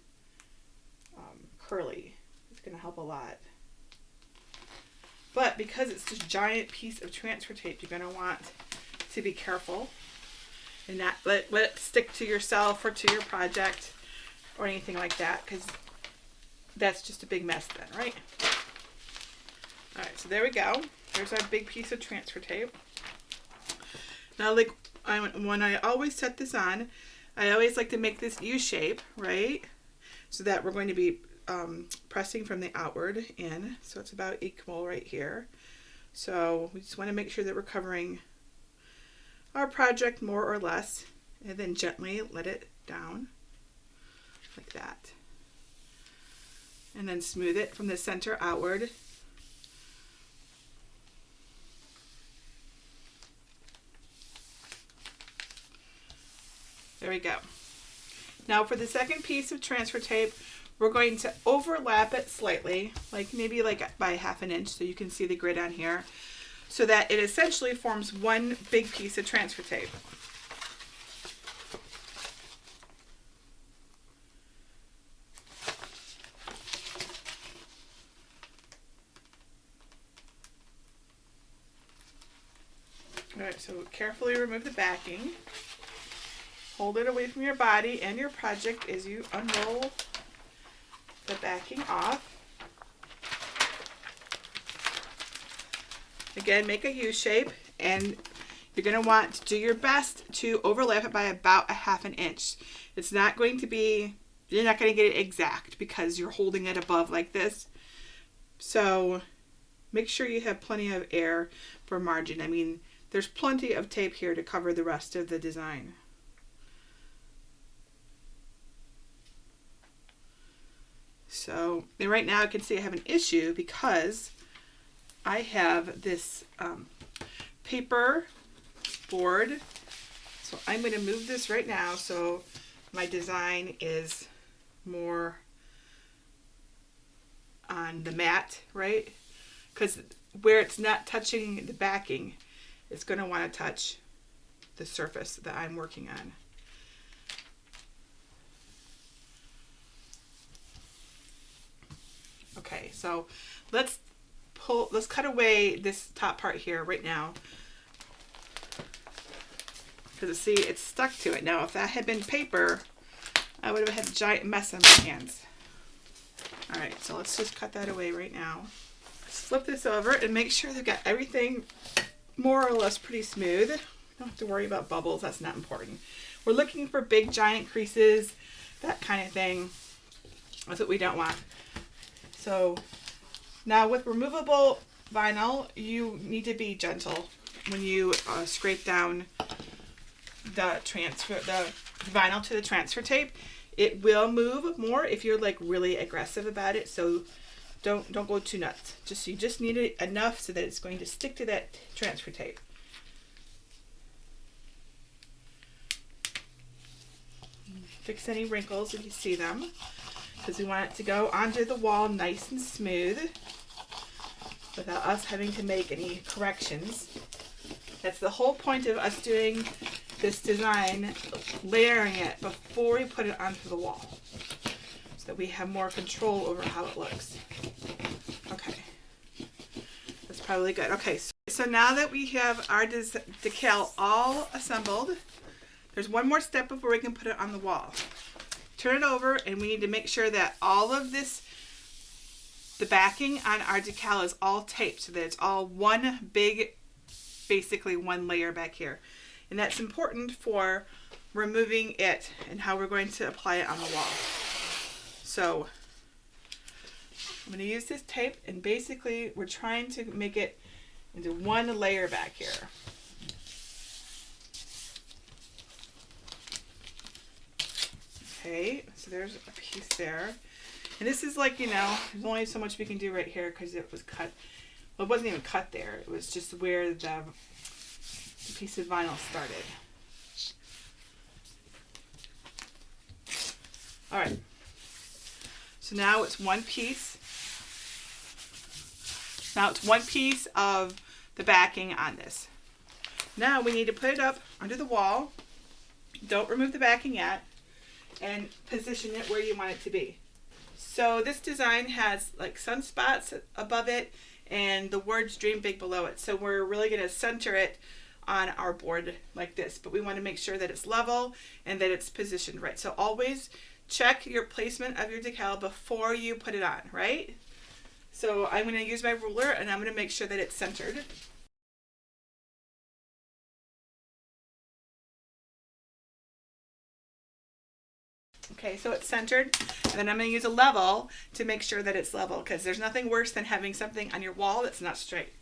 curly. It's going to help a lot. But because it's this giant piece of transfer tape, you're going to want to be careful and not let it stick to yourself or to your project or anything like that, because that's just a big mess then, right? All right, so there we go. There's our big piece of transfer tape. Now, like when I always set this on, I always like to make this U shape, right? So that we're going to be pressing from the outward in. So it's about equal right here. So we just want to make sure that we're covering our project more or less, and then gently let it down like that. And then smooth it from the center outward. There we go. Now for the second piece of transfer tape, we're going to overlap it slightly, like maybe like by 1/2 inch, so you can see the grid on here, so that it essentially forms one big piece of transfer tape. All right, so carefully remove the backing. Hold it away from your body and your project as you unroll the backing off. Again, make a U shape, and you're going to want to do your best to overlap it by about 1/2 inch. It's not going to be, you're not going to get it exact because you're holding it above like this. So make sure you have plenty of air for margin. I mean, there's plenty of tape here to cover the rest of the design. So, and right now I can see I have an issue because I have this paper board. So I'm going to move this right now so my design is more on the mat, right? Because where it's not touching the backing, it's going to want to touch the surface that I'm working on. Okay, so let's cut away this top part here right now. Because see, it's stuck to it. Now, if that had been paper, I would have had a giant mess on my hands. All right, so let's just cut that away right now. Let's flip this over and make sure they've got everything more or less pretty smooth. Don't have to worry about bubbles. That's not important. We're looking for big giant creases, that kind of thing. That's what we don't want. So now with removable vinyl, you need to be gentle when you scrape down the vinyl to the transfer tape. It will move more if you're like really aggressive about it. So don't go too nuts. You just need it enough so that it's going to stick to that transfer tape. Fix any wrinkles if you see them, because we want it to go onto the wall nice and smooth without us having to make any corrections. That's the whole point of us doing this design, layering it before we put it onto the wall, so that we have more control over how it looks. Okay, that's probably good. Okay, so now that we have our decal all assembled, there's one more step before we can put it on the wall. Turn it over, and we need to make sure that all of this, the backing on our decal is all taped so that it's all one big, basically one layer back here. And that's important for removing it and how we're going to apply it on the wall. So I'm going to use this tape, and basically we're trying to make it into one layer back here. Okay, so there's a piece there. And this is like, you know, there's only so much we can do right here because it was cut. Well, it wasn't even cut there. It was just where the piece of vinyl started. All right. So now it's one piece. Now it's one piece of the backing on this. Now we need to put it up under the wall. Don't remove the backing yet. And position it where you want it to be. So this design has like sunspots above it and the words "Dream Big" below it. So we're really going to center it on our board like this, but we want to make sure that it's level and that it's positioned right. So always check your placement of your decal before you put it on, right? So I'm going to use my ruler, and I'm going to make sure that it's centered. Okay, so it's centered, and then I'm going to use a level to make sure that it's level, because there's nothing worse than having something on your wall that's not straight.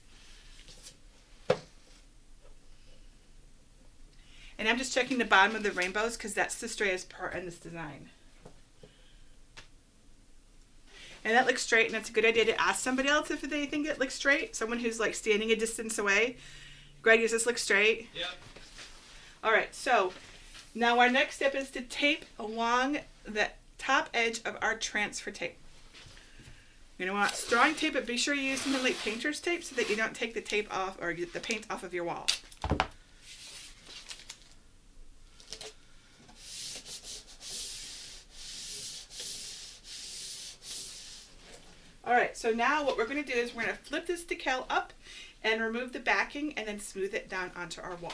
And I'm just checking the bottom of the rainbows because that's the straightest part in this design. And that looks straight, and it's a good idea to ask somebody else if they think it looks straight. Someone who's like standing a distance away. Greg, does this look straight? Yep. All right, so now our next step is to tape along the top edge of our transfer tape. You're going to want strong tape, but be sure you use something like painter's tape so that you don't take the tape off or get the paint off of your wall. All right, so now what we're going to do is we're going to flip this decal up and remove the backing and then smooth it down onto our wall.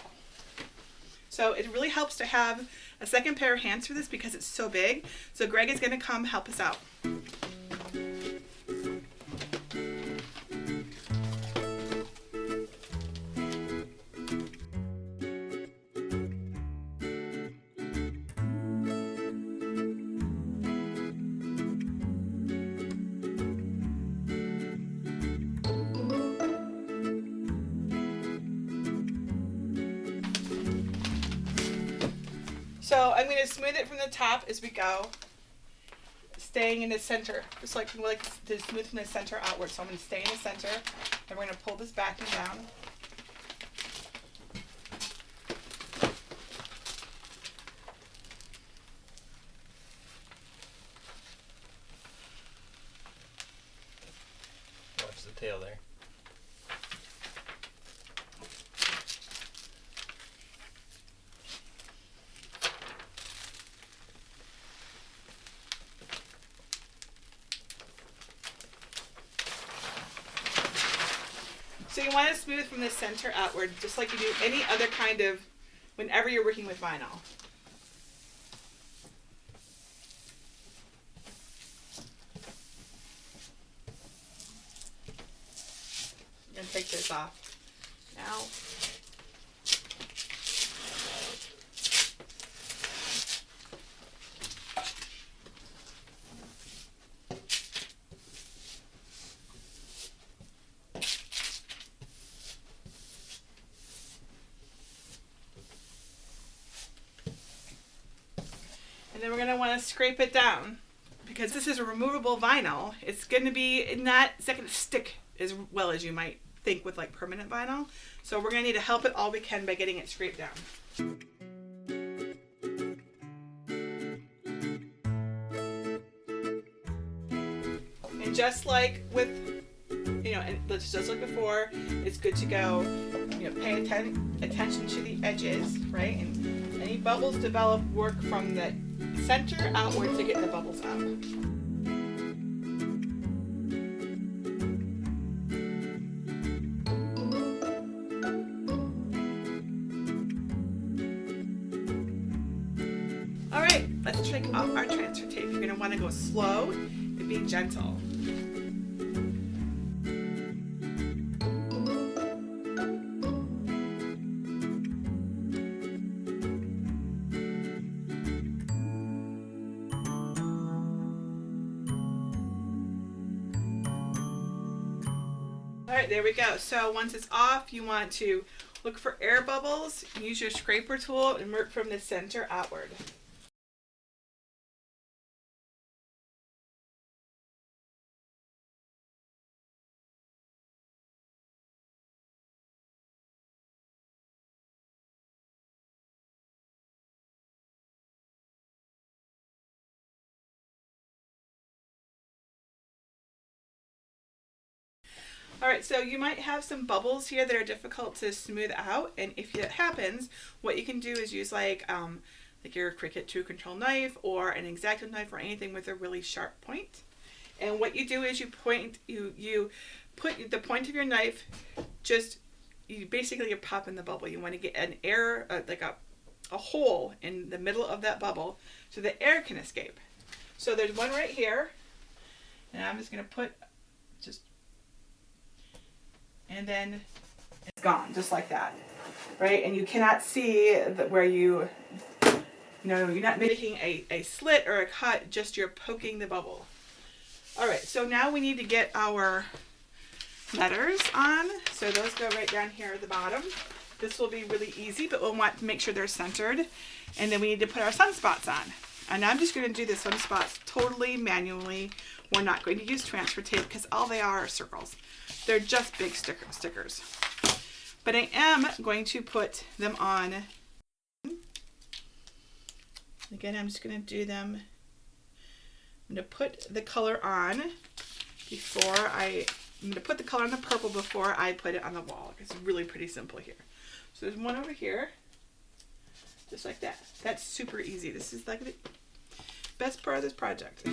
So it really helps to have a second pair of hands for this because it's so big. So Greg is going to come help us out. So I'm going to smooth it from the top as we go, staying in the center, just like we like to smooth from the center outward. So I'm going to stay in the center, and we're going to pull this backing down. Watch the tail there. So you want to smooth from the center outward, just like you do any other kind of, whenever you're working with vinyl. I'm going to take this off now. And then we're going to want to scrape it down. Because this is a removable vinyl, it's going to be it's not going to stick as well as you might think with like permanent vinyl. So we're going to need to help it all we can by getting it scraped down. And just like with, and just like before, it's good to go, pay attention to the edges, right? And any bubbles develop, work from the center outward to get the bubbles out. All right, let's take off our transfer tape. You're going to want to go slow and be gentle. All right, there we go. So once it's off, you want to look for air bubbles, use your scraper tool, and work from the center outward. All right, so you might have some bubbles here that are difficult to smooth out, and if it happens, what you can do is use like your Cricut 2 control knife or an X-Acto knife or anything with a really sharp point. And what you do is you put the point of your knife, you're popping the bubble. You want to get an air, like a hole in the middle of that bubble so the air can escape. So there's one right here, and I'm just going to put and then it's gone, just like that, right? And you cannot see where you're not making a slit or a cut, just you're poking the bubble. All right, so now we need to get our letters on. So those go right down here at the bottom. This will be really easy, but we'll want to make sure they're centered. And then we need to put our sunspots on. And I'm just going to do the sunspots totally manually. We're not going to use transfer tape because all they are circles. They're just big stickers. But I am going to put them on. Again, I'm just going to do them. I'm going to put the color on I'm going to put the color on the purple before I put it on the wall. It's really pretty simple here. So there's one over here. Just like that. That's super easy. This is like the best part of this project.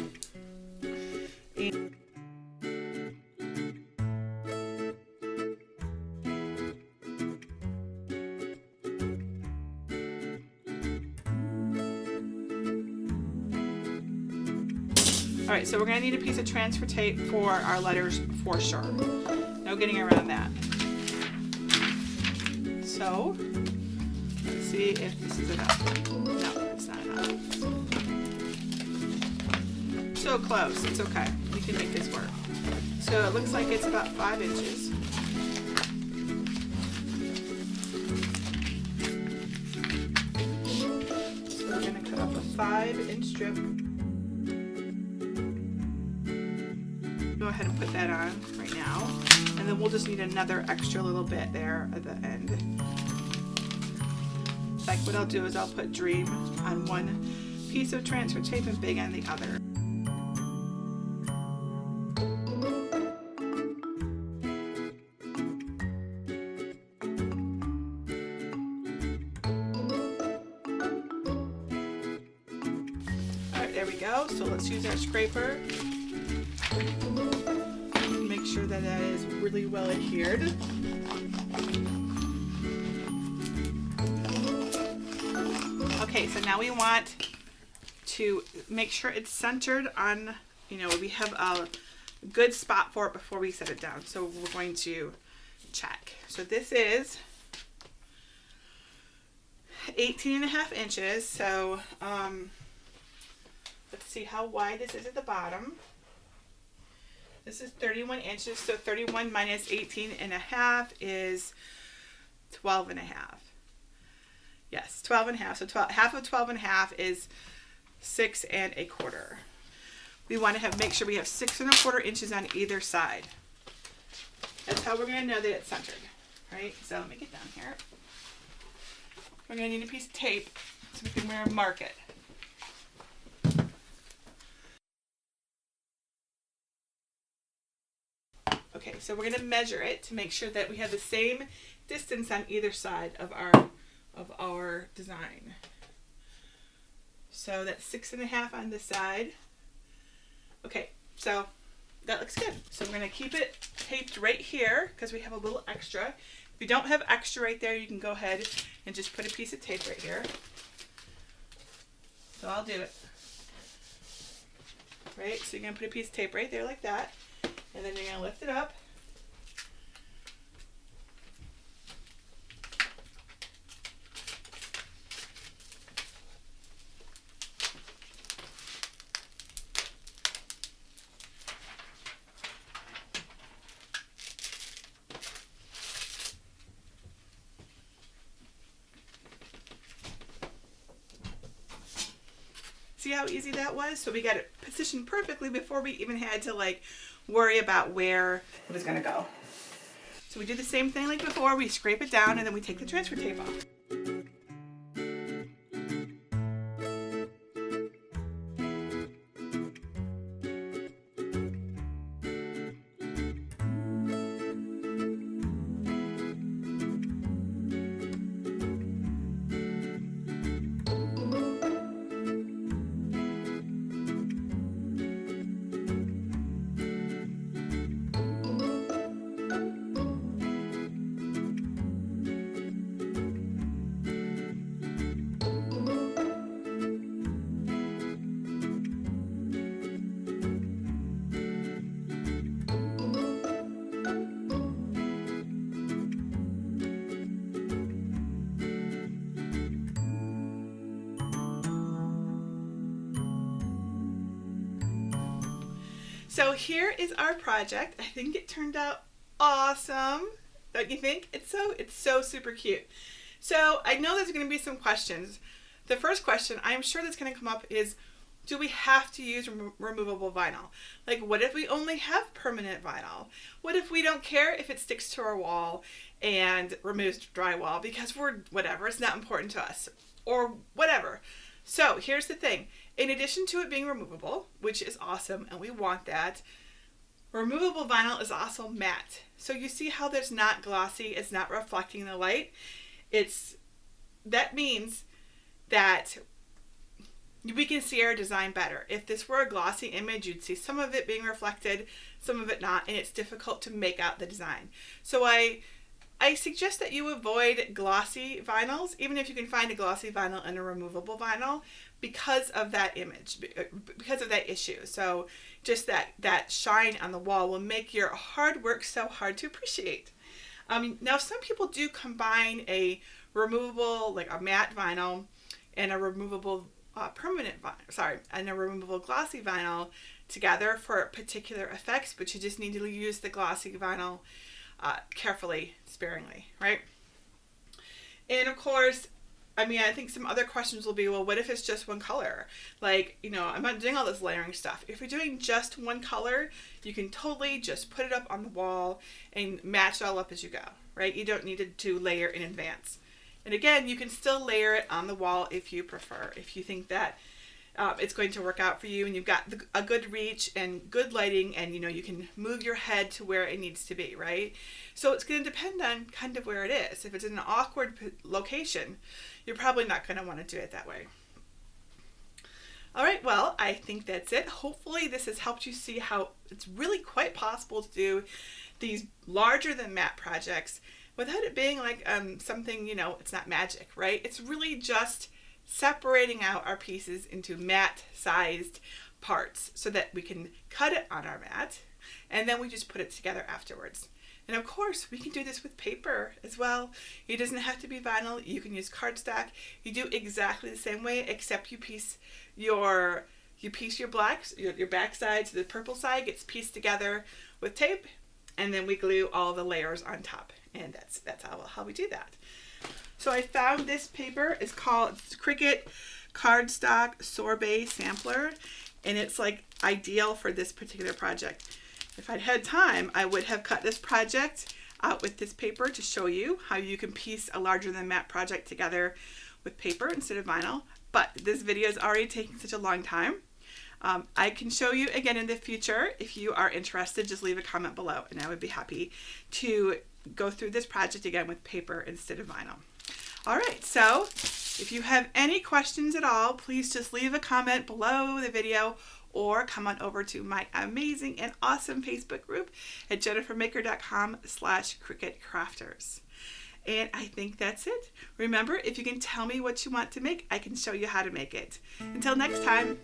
All right, so we're gonna need a piece of transfer tape for our letters for sure. No getting around that. So, let's see if this is enough. No, it's not enough. So close, it's okay. We can make this work. So it looks like it's about 5 inches. So we're gonna cut off a 5-inch strip. Go ahead and put that on right now, and then we'll just need another extra little bit there at the end. Like what I'll do is I'll put Dream on one piece of transfer tape and Big on the other. All right, there we go. So let's use our scraper. Make sure that is really well adhered. Okay, so now we want to make sure it's centered on, we have a good spot for it before we set it down. So we're going to check. So this is 18.5 inches. So let's see how wide this is at the bottom. This is 31 inches, so 31 minus 18.5 is 12.5. Yes, 12.5. So half of 12.5 is 6 1/4. We want to make sure we have 6 1/4 inches on either side. That's how we're going to know that it's centered, right? So let me get down here. We're going to need a piece of tape so we can mark it. Okay, so we're going to measure it to make sure that we have the same distance on either side of our design. So that's 6 1/2 on this side. Okay, so that looks good. So we're going to keep it taped right here because we have a little extra. If you don't have extra right there, you can go ahead and just put a piece of tape right here. So I'll do it. Right, so you're going to put a piece of tape right there like that. And then you're going to lift it up. See how easy that was? So we got it positioned perfectly before we even had to like worry about where it was gonna go. So we do the same thing like before. We scrape it down and then we take the transfer tape off. So here is our project. I think it turned out awesome. Don't you think? It's so super cute. So I know there's going to be some questions. The first question I'm sure that's going to come up is, do we have to use removable vinyl? Like, what if we only have permanent vinyl? What if we don't care if it sticks to our wall and removes drywall because whatever, it's not important to us or whatever. So here's the thing. In addition to it being removable, which is awesome and we want that, removable vinyl is also matte. So you see how there's not glossy, it's not reflecting the light. That means that we can see our design better. If this were a glossy image, you'd see some of it being reflected, some of it not, and it's difficult to make out the design. So I suggest that you avoid glossy vinyls, even if you can find a glossy vinyl and a removable vinyl, because of that image, because of that issue. So just that shine on the wall will make your hard work so hard to appreciate. Now some people do combine a removable, like a matte vinyl, and a removable and a removable glossy vinyl together for particular effects, but you just need to use the glossy vinyl carefully, sparingly, right? And of course, I think some other questions will be, well, what if it's just one color? Like, I'm not doing all this layering stuff. If you're doing just one color, you can totally just put it up on the wall and match it all up as you go, right? You don't need to layer in advance. And again, you can still layer it on the wall if you prefer, if you think that it's going to work out for you and you've got a good reach and good lighting and you can move your head to where it needs to be, right? So it's going to depend on kind of where it is. If it's in an awkward location, you're probably not going to want to do it that way. All right, well, I think that's it. Hopefully this has helped you see how it's really quite possible to do these larger than matte projects without it being like something, it's not magic, right? It's really just separating out our pieces into matte sized parts so that we can cut it on our mat and then we just put it together afterwards. And of course we can do this with paper as well. It doesn't have to be vinyl. You can use cardstock. You do exactly the same way, except you piece your blacks, your back side, so the purple side gets pieced together with tape, and then we glue all the layers on top, and that's how we do that. So I found this paper. It's called Cricut cardstock sorbet sampler, and it's like ideal for this particular project. If I'd had time, I would have cut this project out with this paper to show you how you can piece a larger than matte project together with paper instead of vinyl, but this video is already taking such a long time. I can show you again in the future. If you are interested, just leave a comment below and I would be happy to go through this project again with paper instead of vinyl. All right, so if you have any questions at all, please just leave a comment below the video or come on over to my amazing and awesome Facebook group at jennifermaker.com/CricutCrafters. And I think that's it. Remember, if you can tell me what you want to make, I can show you how to make it. Until next time.